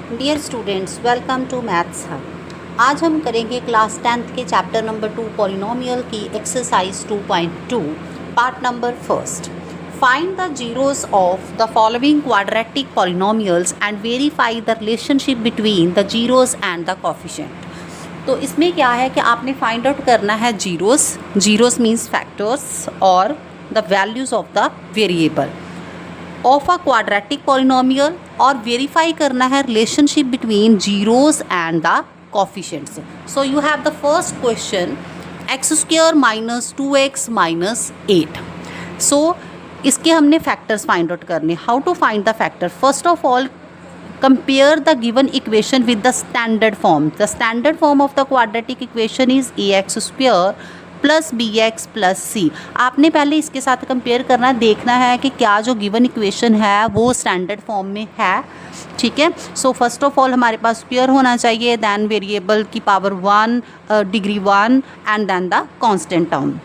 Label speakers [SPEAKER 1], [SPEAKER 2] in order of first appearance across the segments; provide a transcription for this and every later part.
[SPEAKER 1] Dear students, welcome to Maths Hub. आज हम करेंगे क्लास 10th के चैप्टर नंबर 2 पॉलिनोमियल की exercise 2.2 part number first. Find the zeros of the following quadratic polynomials and verify the relationship between the zeros and the coefficient. तो इसमें क्या है कि आपने फाइंड आउट करना है जीरोस मीन्स फैक्टर्स और the values of the variable of a quadratic polynomial और वेरीफाई करना है relationship between zeros and the coefficients. So you have the first question x² minus 2x minus 8। So इसके हमने factors find out करने। How to find the factor? First of all compare the given equation with the standard form. The standard form of the quadratic equation is ax square plus B X plus C. आपने पहले इसके साथ compare करना, देखना है कि क्या जो गिवन इक्वेशन है वो स्टैंडर्ड फॉर्म में है। ठीक है। सो फर्स्ट ऑफ ऑल हमारे पास स्क्वायर होना चाहिए, दैन वेरिएबल की power 1, degree 1 and then the constant term.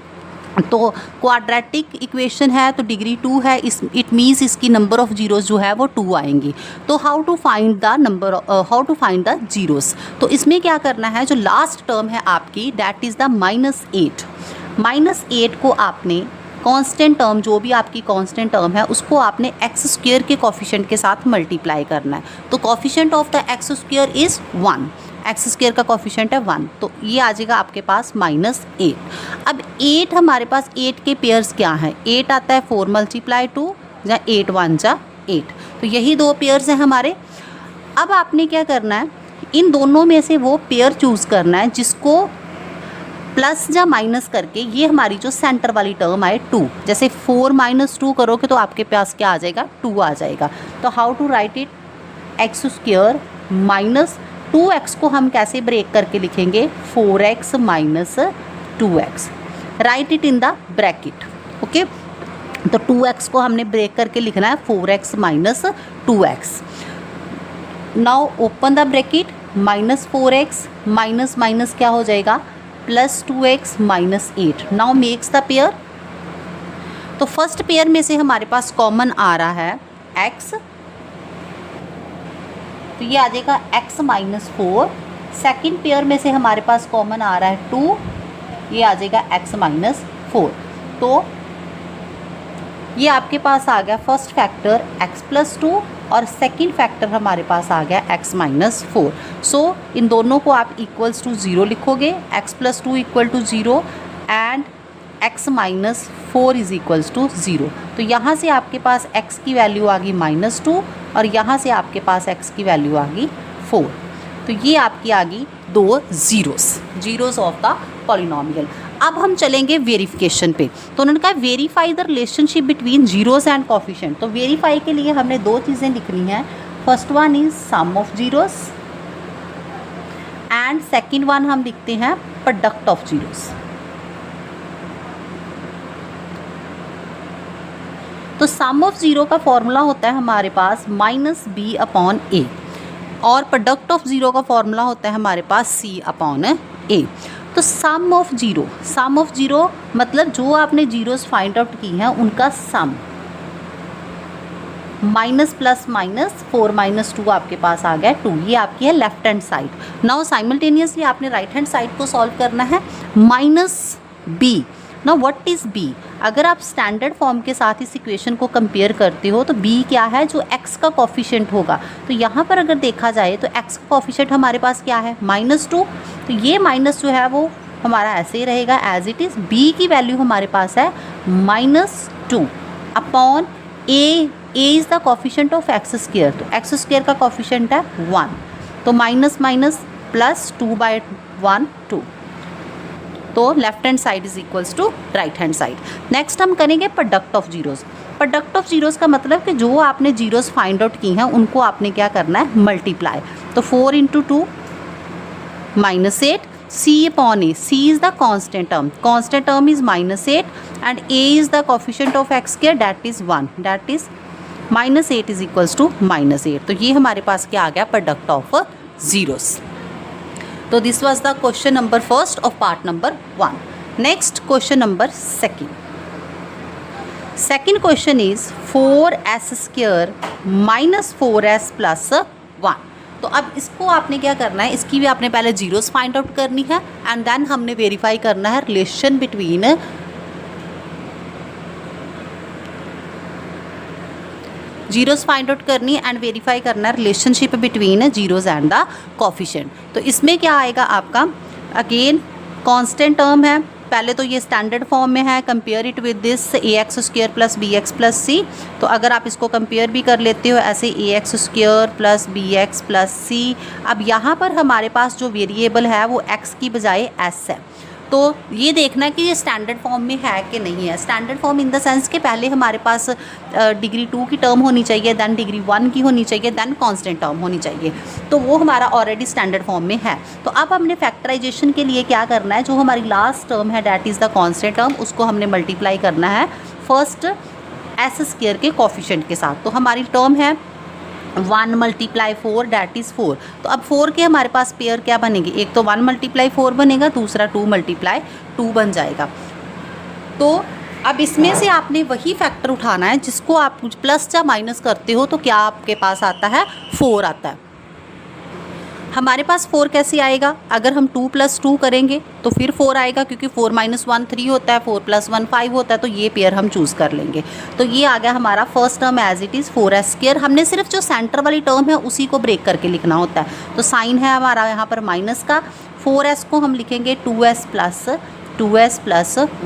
[SPEAKER 1] तो क्वाड्रेटिक इक्वेशन है तो डिग्री 2 है, इट मीन्स इसकी नंबर ऑफ जीरोस जो है वो 2 आएंगी। तो how to find the zeros? तो इसमें क्या करना है, जो लास्ट टर्म है आपकी दैट इज़ द -8। -8 को आपने कांस्टेंट टर्म, जो भी आपकी कांस्टेंट टर्म है उसको आपने x² के कोफिशिएंट के साथ मल्टीप्लाई करना है। तो coefficient of the x² is 1, x² का कोफिशिएंट है 1, तो ये आ जाएगा आपके पास -8। अब 8 हमारे पास 8 के पेयर्स क्या हैं? 8 आता है 4 × 2 या 8 1 जा 8, तो यही दो पेयर्स हैं हमारे। अब आपने क्या करना है, इन दोनों में से वो पेयर चूज़ करना है जिसको प्लस या माइनस करके ये हमारी जो सेंटर वाली टर्म आए 2, जैसे 4 - 2 करोगे तो आपके पास क्या आ जाएगा, 2 आ जाएगा। तो how to write it? x² minus 2x को हम कैसे ब्रेक करके लिखेंगे? 4x minus 2x। Write it in the bracket. Okay, तो 2x को हमने ब्रेक करके लिखना है 4x minus 2x। Now open the bracket, -4x minus minus क्या हो जाएगा, +2x minus 8। Now makes the pair. तो फर्स्ट पेयर में से हमारे पास कॉमन आ रहा है x, तो ये आ जाएगा x - 4। सेकेंड पेयर में से हमारे पास कॉमन आ रहा है 2, ये आ जाएगा x - 4। तो ये आपके पास आ गया फर्स्ट फैक्टर x + 2 और सेकेंड फैक्टर हमारे पास आ गया x - 4। सो इन दोनों को आप इक्वल्स टू 0 लिखोगे, x + 2 = 0 and x - 4 is equals to 0। तो यहाँ से आपके पास x की वैल्यू आ गई -2 और यहाँ से आपके पास x की वैल्यू आ गई 4। तो ये आपकी आ गई दो जीरोस ऑफ द पॉलिनोमियल। अब हम चलेंगे वेरिफिकेशन पे। तो उन्होंने कहा verify the relationship between zeros and coefficient. तो वेरीफाई के लिए हमने दो चीज़ें लिखनी हैं। First one is sum of zeros and second one हम लिखते हैं प्रोडक्ट ऑफ जीरोस। तो सम ऑफ ज़ीरो का फॉर्मूला होता है हमारे पास -b/a और प्रोडक्ट ऑफ ज़ीरो का फॉर्मूला होता है हमारे पास c/a। तो सम ऑफ जीरो मतलब जो आपने जीरोस फाइंड आउट की हैं उनका सम, माइनस प्लस माइनस 4 - 2 आपके पास आ गया 2, ये आपकी है left hand side. Now simultaneously आपने राइट हैंड साइड को सॉल्व करना है -b। Now what is b? अगर आप स्टैंडर्ड फॉर्म के साथ इस इक्वेशन को कंपेयर करते हो तो b क्या है, जो x का कोफिशिएंट होगा। तो यहाँ पर अगर देखा जाए तो x का कोफिशिएंट हमारे पास क्या है, -2। तो ये माइनस जो है वो हमारा ऐसे ही रहेगा एज इट इज़। b की वैल्यू हमारे पास है -2 upon a is the coefficient of x²। तो x² का कोफिशिएंट है 1, तो माइनस माइनस प्लस 2/1 2। तो left hand side is equals to right hand side. Next हम करेंगे product of zeros. Product of zeros का मतलब कि जो आपने जीरोस फाइंड आउट की हैं उनको आपने क्या करना है, मल्टीप्लाई। तो 4 × 2 -8 c/a। c is the constant term is -8 and a is the coefficient of x² that is 1, that is -8 is equals to -8। तो ये हमारे पास क्या आ गया, प्रोडक्ट ऑफ जीरोस। तो this was the question number first of part number 1। Next question number second. Second question is 4s² - 4s + 1। तो अब इसको आपने क्या करना है, इसकी भी आपने पहले जीरोस फाइंड आउट करनी है एंड देन हमने वेरीफाई करना है relation between zeros find out करनी है एंड वेरीफाई करना है relationship between zeros and the coefficient. तो इसमें क्या आएगा आपका, अगेन कांस्टेंट टर्म है, पहले तो ये स्टैंडर्ड फॉर्म में है, compare it with this A X square plus B X plus C. तो अगर आप इसको कंपेयर भी कर लेते हो ऐसे A X square plus B X plus C, अब यहाँ पर हमारे पास जो वेरिएबल है वो एक्स की बजाय एस है। तो ये देखना है कि ये स्टैंडर्ड फॉर्म में है कि नहीं है। Standard form in the sense कि पहले हमारे पास डिग्री 2 की टर्म होनी चाहिए, दैन डिग्री 1 की होनी चाहिए, दैन कांस्टेंट टर्म होनी चाहिए। तो वो हमारा ऑलरेडी स्टैंडर्ड फॉर्म में है। तो अब हमने फैक्टराइजेशन के लिए क्या करना है, जो हमारी लास्ट टर्म है that is the constant term, उसको हमने मल्टीप्लाई करना है फर्स्ट एस स्क्वायर के कोफिशिएंट के साथ। तो हमारी टर्म है 1 × 4 डैट इज़ 4। तो अब 4 के हमारे पास पेयर क्या बनेंगे, एक तो 1 × 4 बनेगा, दूसरा 2 × 2 बन जाएगा। तो अब इसमें से आपने वही फैक्टर उठाना है जिसको आप प्लस या माइनस करते हो तो क्या आपके पास आता है, 4 आता है। हमारे पास 4 कैसे आएगा, अगर हम 2 + 2 करेंगे तो फिर 4 आएगा, क्योंकि 4 - 1 3 होता है, 4 + 1 5 होता है। तो ये पेयर हम चूज़ कर लेंगे। तो ये आ गया हमारा first term as it is 4s²। हमने सिर्फ जो सेंटर वाली टर्म है उसी को ब्रेक करके लिखना होता है। तो साइन है हमारा यहाँ पर माइनस का, 4s को हम लिखेंगे 2s +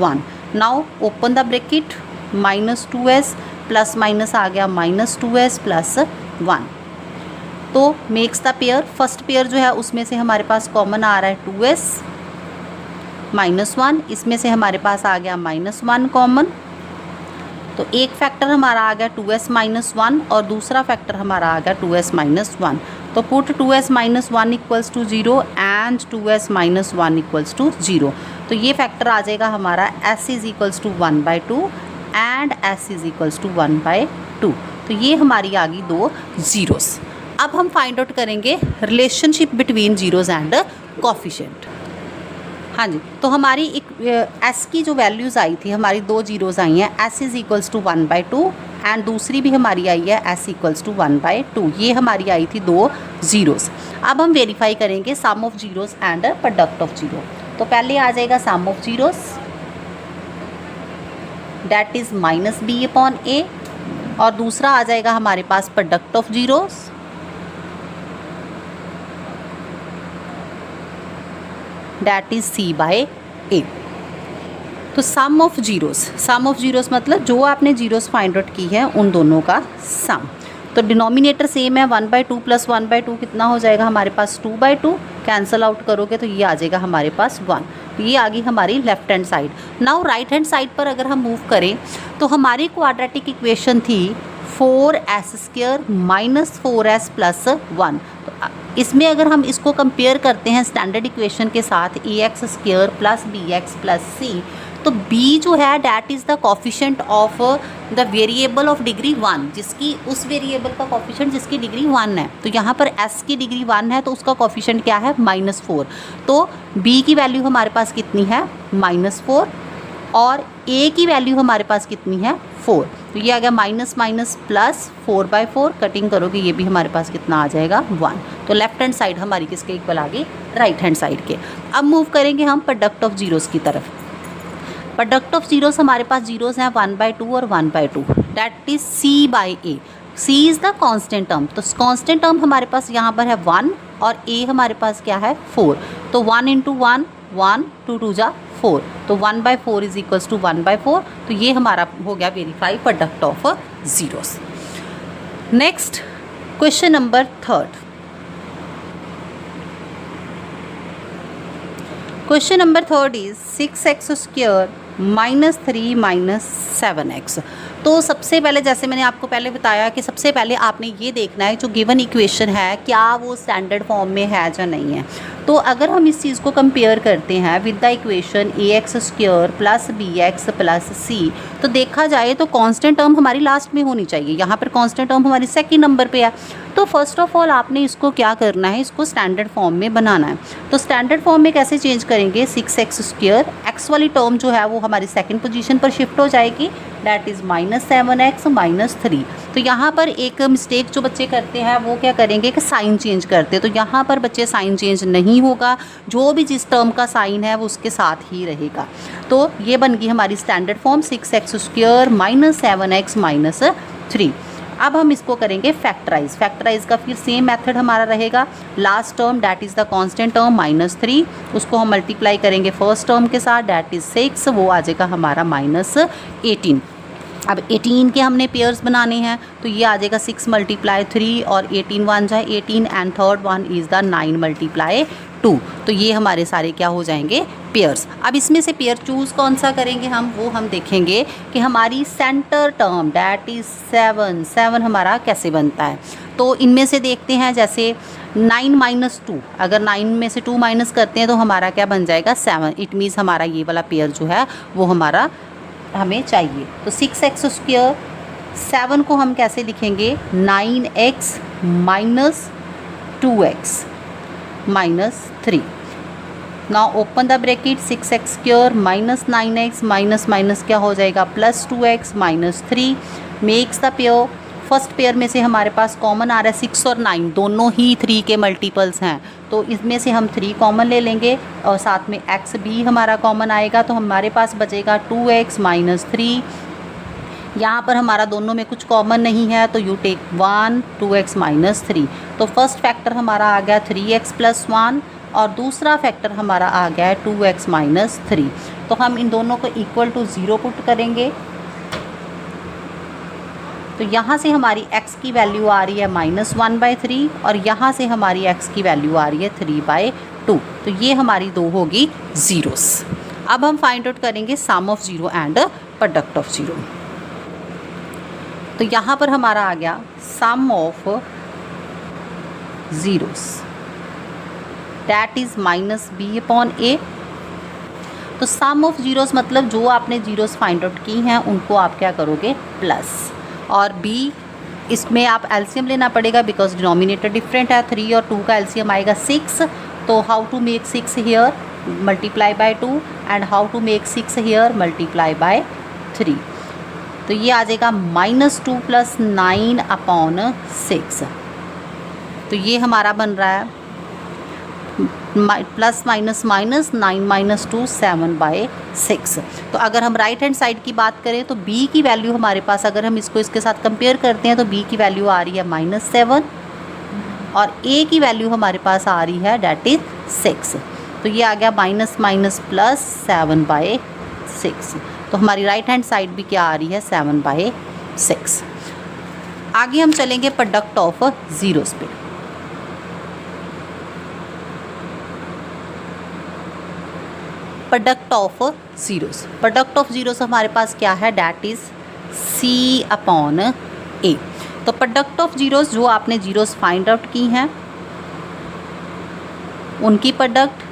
[SPEAKER 1] 1। Now open the bracket, -2s plus minus आ गया -2s + 1। तो makes the pair, first pair जो है उसमें से हमारे पास कॉमन आ रहा है 2s -1, इसमें से हमारे पास आ गया -1 कॉमन। तो एक फैक्टर हमारा आ गया 2s -1 और दूसरा फैक्टर हमारा आ गया 2s -1। तो पुट 2s -1 = 0 एंड 2s -1 = 0। तो ये फैक्टर आ जाएगा हमारा s = 1/2 एंड s = 1/2। तो ये हमारी आ गई 2 जीरोस। अब हम फाइंड आउट करेंगे relationship between zeros and coefficient. हाँ जी, तो हमारी एक s की जो वैल्यूज़ आई थी, हमारी 2 जीरोस आई हैं, s = 1/2 एंड दूसरी भी हमारी आई है s = 1/2। ये हमारी आई थी 2 जीरोस। अब हम वेरीफाई करेंगे sum of zeros and product of zero. तो पहले आ जाएगा sum of zeros that is -b/a और दूसरा आ जाएगा हमारे पास product of zeros that is c/a। तो सम ऑफ जीरोस मतलब जो आपने जीरोस फाइंड आउट की है उन दोनों का सम। तो डिनोमिनेटर सेम है, 1/2 + 1/2 कितना हो जाएगा हमारे पास 2/2। कैंसल आउट करोगे तो ये आ जाएगा हमारे पास 1। ये आ गई हमारी left hand side. Now right hand side पर अगर हम मूव करें तो हमारी क्वाड्रेटिक इक्वेशन थी 4s² - 4s + 1। तो इसमें अगर हम इसको कंपेयर करते हैं स्टैंडर्ड इक्वेशन के साथ ax² + bx + c, तो b जो है that is the coefficient of the variable of degree 1, जिसकी उस वेरिएबल का कोफिशिएंट जिसकी डिग्री 1 है। तो यहाँ पर s की डिग्री 1 है तो उसका कोफिशिएंट क्या है, -4। तो b की वैल्यू हमारे पास कितनी है, -4 और a की वैल्यू हमारे पास कितनी है, 4। तो ये आ गया माइनस प्लस 4/4, कटिंग करोगे ये भी हमारे पास कितना आ जाएगा, 1। तो लेफ्ट हैंड साइड हमारी किसके इक्वल आ गई, राइट हैंड साइड के। अब मूव करेंगे हम प्रोडक्ट ऑफ जीरोस की तरफ। प्रोडक्ट ऑफ जीरोस हमारे पास जीरोस हैं 1/2 और 1/2 that is c/a। c is the constant term. तो कांस्टेंट टर्म हमारे पास यहाँ पर है 1 और a हमारे पास क्या है, 4। तो 1 × 1 1 2 2 जा 4। तो 1/4 इज इक्वल्स टू 1/4। तो ये हमारा हो गया verify product of zeros. Next question number 3। Question number 3 is 6x² -3 7x। तो सबसे पहले जैसे मैंने आपको पहले बताया कि सबसे पहले आपने ये देखना है जो गिवन इक्वेशन है क्या वो स्टैंडर्ड फॉर्म में है या नहीं है। तो अगर हम इस चीज़ को कंपेयर करते हैं with the equation ax² + bx + c, तो देखा जाए तो कांस्टेंट टर्म हमारी लास्ट में होनी चाहिए। यहाँ पर कांस्टेंट टर्म हमारी सेकंड नंबर पे है। तो फर्स्ट ऑफ ऑल आपने इसको क्या करना है, इसको स्टैंडर्ड फॉर्म में बनाना है। तो स्टैंडर्ड फॉर्म में कैसे चेंज करेंगे, 6x², x वाली टर्म जो है वो हमारी सेकंड पोजीशन पर शिफ्ट हो जाएगी, दैट इज़ -7x -3। तो यहाँ पर एक मिस्टेक जो बच्चे करते हैं वो क्या करेंगे कि साइन चेंज करते हैं। तो यहाँ पर बच्चे साइन चेंज नहीं होगा, जो भी जिस टर्म का साइन है वो उसके साथ ही रहेगा। तो ये बन गई हमारी स्टैंडर्ड फॉर्म 6x² -7x -3। अब हम इसको करेंगे फैक्टराइज। फैक्टराइज का फिर सेम मेथड हमारा रहेगा। Last term that is the constant term -3, उसको हम मल्टीप्लाई करेंगे फर्स्ट टर्म के साथ डैट इज़ 6, वो आ जाएगा हमारा -18। अब 18 के हमने पेयर्स बनाने हैं, तो ये आ जाएगा 6 × 3 और 18 1 जाए 18 and third one is the 9 × 2। तो ये हमारे सारे क्या हो जाएंगे पेयर्स। अब इसमें से पेयर चूज़ कौन सा करेंगे हम, वो हम देखेंगे कि हमारी सेंटर टर्म डैट इज़ 7 हमारा कैसे बनता है। तो इनमें से देखते हैं, जैसे 9 - 2, अगर 9 में से 2 माइनस करते हैं तो हमारा क्या बन जाएगा 7। इट मीन्स हमारा ये वाला पेयर जो है वो हमारा हमें चाहिए। तो 6x², 7 को हम कैसे लिखेंगे 9x - 2x -3। Now open the bracket 6x² -9x minus क्या हो जाएगा +2x -3 makes the pair. First pair में से हमारे पास कॉमन आ रहा है 6 और 9, दोनों ही 3 के मल्टीपल्स हैं, तो इसमें से हम 3 कॉमन ले लेंगे और साथ में x भी हमारा कॉमन आएगा, तो हमारे पास बचेगा 2x -3। यहाँ पर हमारा दोनों में कुछ कॉमन नहीं है, तो यू टेक 1 2x -3। तो फर्स्ट फैक्टर हमारा आ गया 3x + 1 और दूसरा फैक्टर हमारा आ गया है 2x -3। तो हम इन दोनों को इक्वल टू 0 पुट करेंगे। तो यहाँ से हमारी x की वैल्यू आ रही है -1/3 और यहाँ से हमारी x की वैल्यू आ रही है 3/2। तो ये हमारी दो होगी ज़ीरोस। अब हम फाइंड आउट करेंगे sum of 0 and product of 0। तो यहाँ पर हमारा आ गया sum of zeros that is -b/a। तो सम ऑफ ज़ीरोस मतलब जो आपने ज़ीरोस फाइंड आउट की हैं उनको आप क्या करोगे प्लस, और b इसमें आप एलसीएम लेना पड़ेगा बिकॉज डिनोमिनेटर डिफरेंट है। 3 और 2 का एलसीएम आएगा 6। तो how to make 6 here multiply by 2 and how to make 6 here multiply by 3। तो ये आ जाएगा -2 + 9/6। तो ये हमारा बन रहा है प्लस माइनस 9 - 2 7/6। तो अगर हम राइट हैंड साइड की बात करें तो b की वैल्यू हमारे पास, अगर हम इसको इसके साथ कंपेयर करते हैं तो b की वैल्यू आ रही है -7 और a की वैल्यू हमारे पास आ रही है डैट इज 6। तो ये आ गया -7/6। तो हमारी राइट हैंड साइड भी क्या आ रही है 7/6। आगे हम चलेंगे प्रोडक्ट ऑफ ज़ीरोस पे। प्रोडक्ट ऑफ ज़ीरोस हमारे पास क्या है डैट इज़ c/a। तो प्रोडक्ट ऑफ ज़ीरोस जो आपने ज़ीरोस फाइंड आउट की हैं उनकी प्रोडक्ट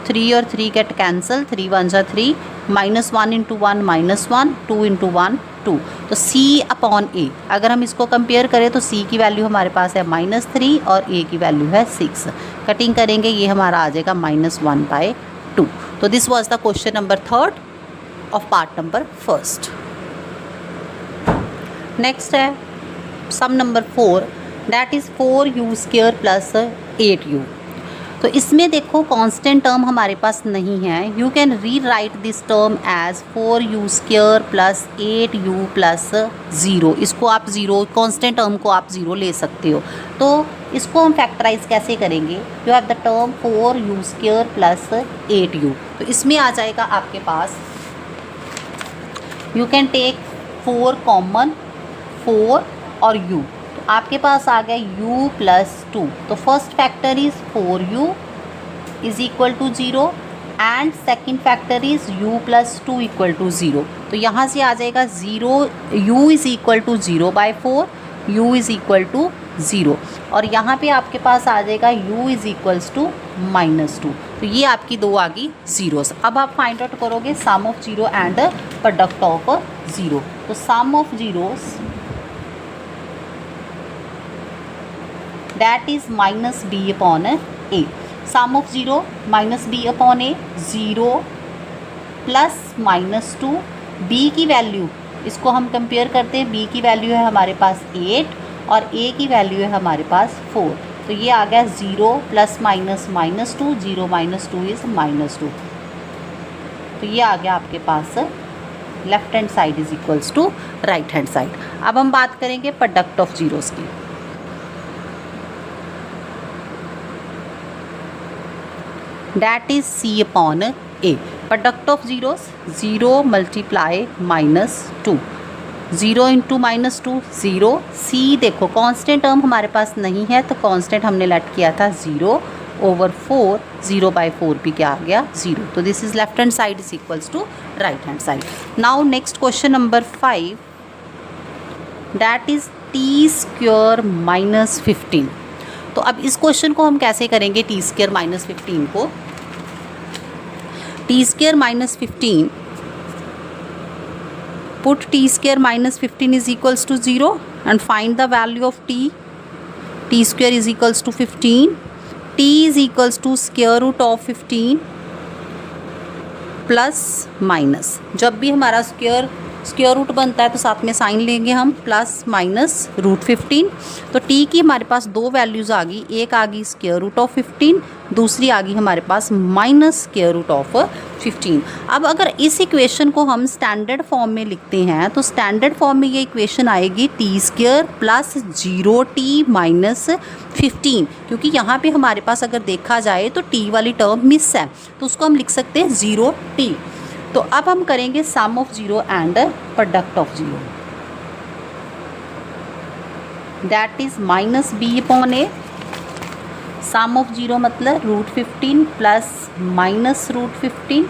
[SPEAKER 1] 3 और 3 गेट कैंसिल, 3 1 जा 3, -1 × 1 -1, 2 × 1 2। तो c/a अगर हम इसको कंपेयर करें तो c की वैल्यू हमारे पास है -3 और a की वैल्यू है 6। कटिंग करेंगे ये हमारा आ जाएगा -1/2। तो this was the question number 3 of part number 1। Next है सम number 4 that is 4u² + 8u। तो इसमें देखो कांस्टेंट टर्म हमारे पास नहीं है। You can rewrite this term as 4u² + 8u + 0। इसको आप 0 कांस्टेंट टर्म को आप 0 ले सकते हो। तो इसको हम फैक्टराइज कैसे करेंगे। You have the term 4u² + 8u। तो इसमें आ जाएगा आपके पास, यू कैन टेक 4 कॉमन, 4 और u। आपके पास आ गया u + 2। तो first factor is 4u = 0 and second factor is u + 2 = 0। तो यहाँ से आ जाएगा 0 u = 0/4, u = 0 और यहाँ पे आपके पास आ जाएगा u = -2। तो ये आपकी दो आ गई ज़ीरोस। अब आप फाइंड आउट करोगे sum of 0 and product of 0। तो sum of zeros that is -b/a। sum of 0 -b/a 0 + -2। b की वैल्यू इसको हम कंपेयर करते हैं, b की वैल्यू है हमारे पास 8 और a की वैल्यू है हमारे पास 4। तो ये आ गया 0 प्लस माइनस -2, 0 - 2 इज़ -2। तो ये आ गया आपके पास left hand side is equals to right hand side. अब हम बात करेंगे प्रोडक्ट ऑफ जीरोस की। That is C upon A. Product of zeros 0 multiply -2, 0 into -2 0। C देखो कांस्टेंट टर्म हमारे पास नहीं है तो कांस्टेंट हमने लेट किया था 0/4, 0/4 भी क्या आ गया 0। तो this is left hand side is equals to right hand side. Now next question number 5, that is t² -15। तो अब इस क्वेश्चन को हम कैसे करेंगे, t² -15 को। t² -15, put t² -15 is equals to 0 and find the value of t। t² is equals to 15, t is equals to square root of 15 plus minus. जब भी हमारा स्क्वायर रूट बनता है तो साथ में साइन लेंगे हम, प्लस माइनस √15। तो t की हमारे पास दो वैल्यूज़ आ गई, एक आ गई स्क्वायर रूट ऑफ 15, दूसरी आ गई हमारे पास माइनस स्क्वायर रूट ऑफ 15। अब अगर इस इक्वेशन को हम स्टैंडर्ड फॉर्म में लिखते हैं तो स्टैंडर्ड फॉर्म में ये इक्वेशन आएगी t² प्लस 0t माइनस 15, क्योंकि यहाँ पे हमारे पास अगर देखा जाए तो t वाली टर्म मिस है तो उसको हम लिख सकते हैं 0t। तो अब हम करेंगे sum of 0 and product of 0, that is -b/a। Sum of 0 मतलब √15 प्लस माइनस √15,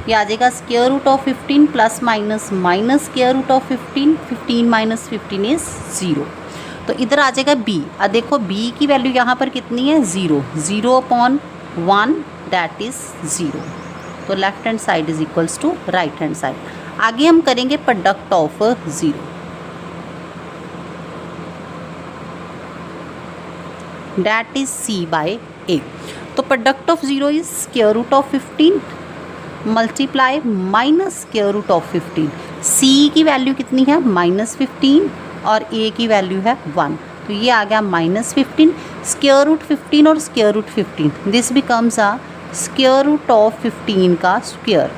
[SPEAKER 1] ये आ जाएगा square root of 15 plus minus square root of 15, 15 - 15 is 0। तो इधर आ जाएगा b। अब देखो b की वैल्यू यहाँ पर कितनी है 0, 0/1 दैट इज 0। तो left hand side is equals to right hand side. आगे हम करेंगे product of 0, that is c/a। तो product of 0 is square root of 15 multiply minus square root of 15। c की वैल्यू कितनी है -15 और a की वैल्यू है 1, तो ये आ गया -15 स्क्वायर रूट 15 और square root 15, this becomes a square root of 15 का square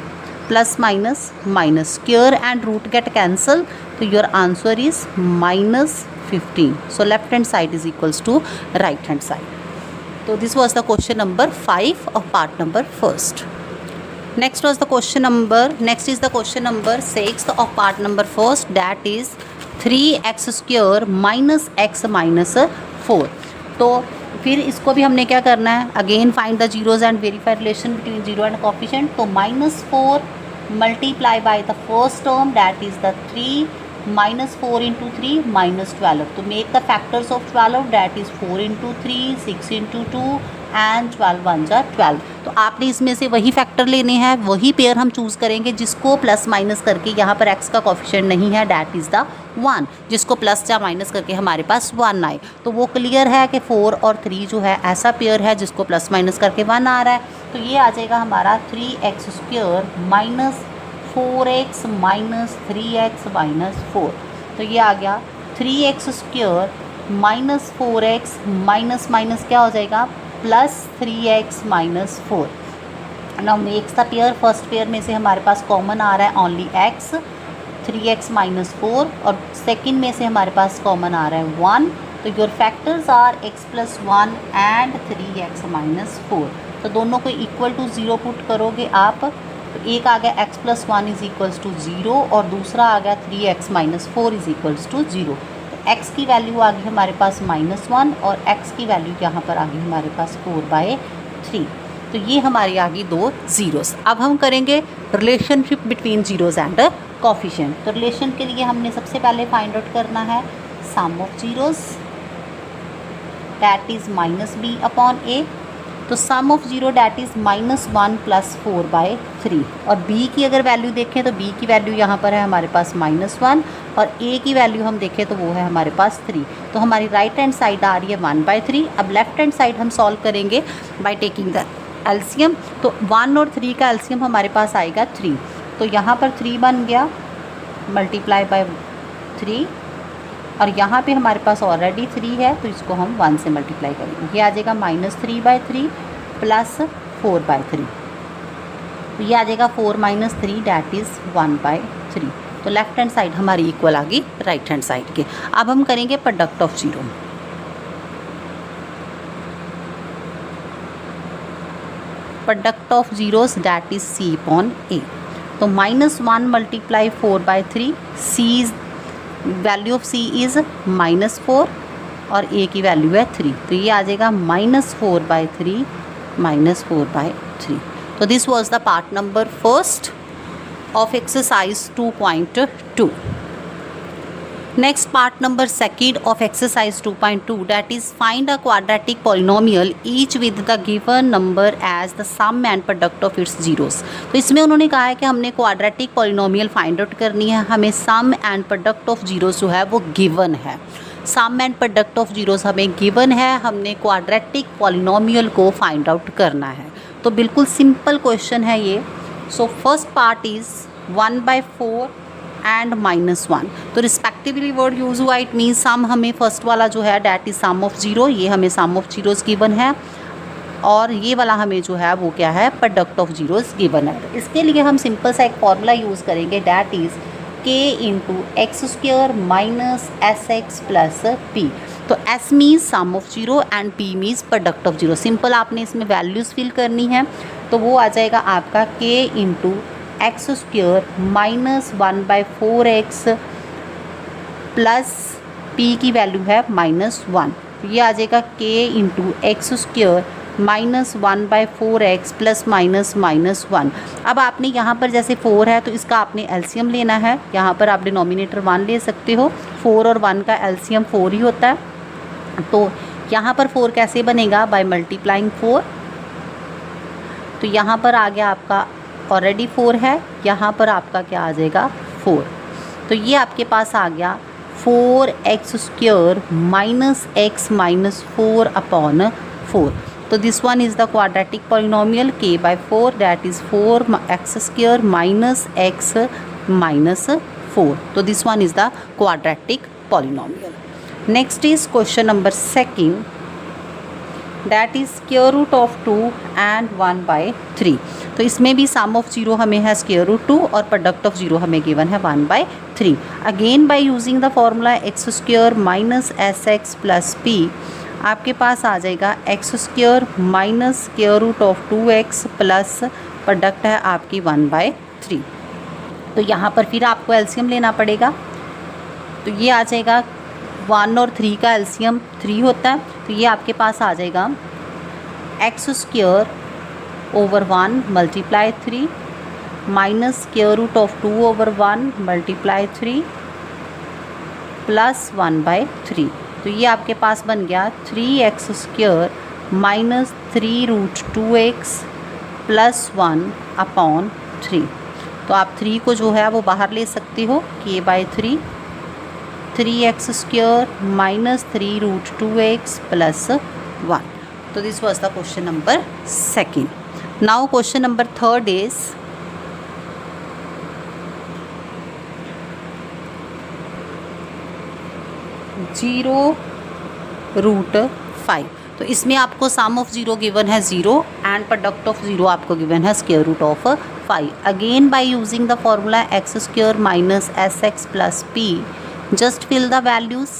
[SPEAKER 1] plus minus square and root get cancel, तो your answer is -15। So left hand side is equals to right hand side. तो this was the question number 5 of part number 1st। Next is the question number 6 of part number 1st, that is 3x² -x - 4। तो फिर इसको भी हमने क्या करना है, again find the zeros and verify relation between zero and coefficient. तो -4 multiply by the first term that is the 3, -4 × 3 -12। तो make the factors of 12 that is 4 × 3, 6 × 2 and 12 × 1 = 12। तो आपने इसमें से वही फैक्टर लेने हैं, वही पेयर हम चूज़ करेंगे जिसको प्लस माइनस करके यहाँ पर x का कोफिशिएंट नहीं है दैट इज़ द 1, जिसको प्लस या माइनस करके हमारे पास 1 आए। तो वो क्लियर है कि 4 और 3 जो है ऐसा पेयर है जिसको प्लस माइनस करके 1 आ रहा है। तो ये आ जाएगा हमारा 3x² -4x - 3x - 4। तो ये आ गया 3x² -4x माइनस क्या हो जाएगा +3x - 4। Now makes the pair, first pair में से हमारे पास कॉमन आ रहा है ओनली x, 3x - 4, और सेकंड में से हमारे पास कॉमन आ रहा है 1। तो your factors are x + 1 and 3x - 4। तो दोनों को इक्वल टू 0 पुट करोगे आप, तो एक आ गया x + 1 इज इक्वल्स टू 0 और दूसरा आ गया 3x - 4 is equals to 0। x की वैल्यू आ गई हमारे पास -1 और x की वैल्यू यहाँ पर आ गई हमारे पास 4/3। तो ये हमारी आ गई दो जीरोस। अब हम करेंगे relationship between zeros and coefficient. तो रिलेशन के लिए हमने सबसे पहले फाइंड आउट करना है sum of zeros that is -b/a। तो सम ऑफ 0 डैट इज़ -1 + 4/3। और b की अगर वैल्यू देखें तो b की वैल्यू यहाँ पर है हमारे पास -1 और a की वैल्यू हम देखें तो वो है हमारे पास 3। तो हमारी राइट हैंड साइड आ रही है 1/3। अब लेफ्ट हैंड साइड हम सॉल्व करेंगे बाय टेकिंग द एलसीएम। तो 1 और 3 का एलसीएम हमारे पास आएगा 3। तो यहाँ पर 3 बन गया मल्टीप्लाई बाय 3 और यहाँ पे हमारे पास ऑलरेडी 3 है तो इसको हम 1 से मल्टीप्लाई करेंगे। ये आ जाएगा -3/3 प्लस 4/3, तो ये आ जाएगा 4 - 3 डैट इज़ 1/3। तो लेफ्ट हैंड साइड हमारी इक्वल आ गई राइट हैंड साइड के। अब हम करेंगे product of zero. Product of zeros that is C/A। तो -1 multiply 4/3, C value of C is -4 और A की वैल्यू है 3, तो ये आ जाएगा -4/3 -4/3। तो this was the part number first of exercise 2.2. Next part number second of exercise 2.2, that is find a quadratic polynomial each with the given number as the sum and product of its zeros। तो इसमें उन्होंने कहा है कि हमने quadratic polynomial find out करनी है, हमें sum and product of zeros जो है वो given है। Sum and product of zeros हमें गिवन है, हमने क्वाड्रेटिक पॉलिनोमियल को फाइंड आउट करना है। तो बिल्कुल सिंपल क्वेश्चन है ये। So first part is 1/4 and -1, तो रिस्पेक्टिवली वर्ड यूज हुआ, इट मीन्स सम हमें फर्स्ट वाला जो है that is sum of zero, ये हमें सम ऑफ जीरोस गिवन है, और ये वाला हमें जो है वो क्या है, प्रोडक्ट ऑफ जीरोस गिवन है। तो इसके लिए हम सिंपल सा एक फॉर्मूला यूज़ करेंगे that is k × x² - sx + p। तो s means sum of zero and p means product of zero. Simple आपने इसमें वैल्यूज़ फिल करनी है, तो वो आ जाएगा आपका k × x² - 1/4x plus p की वैल्यू है -1, तो ये आ जाएगा k × x² - 1/4x प्लस -1। अब आपने यहाँ पर जैसे 4 है तो इसका आपने एलसीएम लेना है, यहाँ पर आप डिनोमिनेटर 1 ले सकते हो, 4 और 1 का एलसीएम 4 ही होता है। तो यहाँ पर 4 कैसे बनेगा, बाय मल्टीप्लाइंग 4। तो यहाँ पर आ गया आपका ऑलरेडी 4 है, यहाँ पर आपका क्या आ जाएगा 4, तो ये आपके पास आ गया 4x² - x - 4/4। तो this one is the quadratic polynomial k/4 that is 4x² - x - 4। तो this one is the quadratic polynomial. Next is question number second that is √2 and 1/3। तो इसमें भी सम ऑफ जीरो हमें है √2 और प्रोडक्ट ऑफ जीरो हमें given है 1/3। Again by using the formula x² - sx + p, आपके पास आ जाएगा x² - √2x प्लस प्रोडक्ट है आपकी 1/3। तो यहाँ पर फिर आपको एलसीएम लेना पड़ेगा, तो ये आ जाएगा 1 और 3 का एलसीएम 3 होता है, तो ये आपके पास आ जाएगा x² / 1 × 3 माइनस √2 / 1 × 3 प्लस 1/3। तो ये आपके पास बन गया 3x² - 3√2x प्लस 1/3। तो आप 3 को जो है वो बाहर ले सकते हो, k/3 3x² - 3√2x प्लस 1। तो this was the question number second. Now question number third is (0√5). तो इसमें आपको सम ऑफ जीरो गिवन है 0 एंड प्रोडक्ट ऑफ जीरो आपको गिवन है (√5). Again by using the formula x² - sx + p, just fill the values.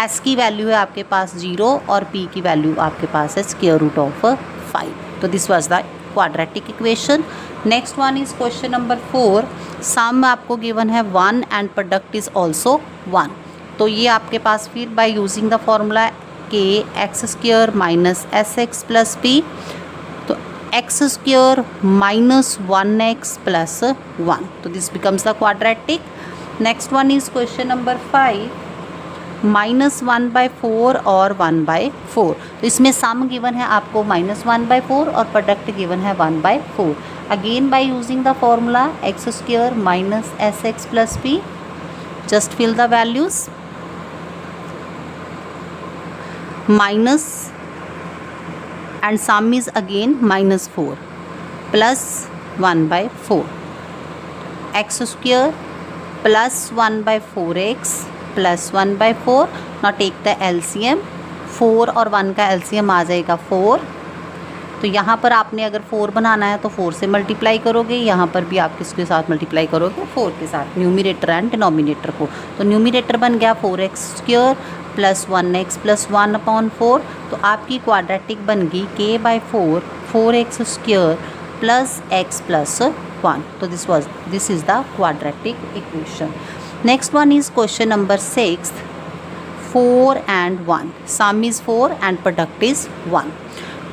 [SPEAKER 1] s की value है आपके पास 0 और p की वैल्यू आपके पास है (5). तो this was the quadratic equation. Next one is question number 4। सम आपको गिवन है 1 एंड प्रोडक्ट इज ऑल्सो 1। तो ये आपके पास फिर bye using the formula k x² - sx + p, तो x² - 1x + 1। तो this becomes the quadratic. Next one is question number 5 -1/4 और 1/4। तो इसमें सम गिवन है आपको -1/4 और प्रोडक्ट गिवन है 1/4। Again by using the formula x² - sx + p, just fill the values. Minus and sum is again -4 plus 1/4। x² plus 1 by 4x plus 1 by 4. Now take the LCM. 4 और 1 का LCM आ जाएगा 4. तो यहाँ पर आपने अगर 4 बनाना है तो 4 से मल्टीप्लाई करोगे, यहाँ पर भी आप किसके साथ मल्टीप्लाई करोगे, 4 के साथ, न्यूमिनेटर एंड डिनोमिनेटर को. तो न्यूमिनेटर बन गया 4x² प्लस 1x प्लस 1/4. तो आपकी क्वाड्रेटिक बन गई k by 4 4x² plus x plus 1. तो this is the quadratic equation. Next one is question number 6. 4 and 1. Sum is 4 and product is 1.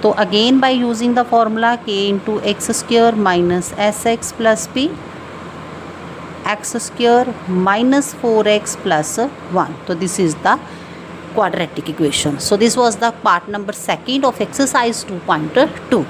[SPEAKER 1] तो again by using the formula k into x² minus sx plus p, x² minus 4x plus 1. So this is the quadratic equation. So this was the part number 2 of exercise 2.2.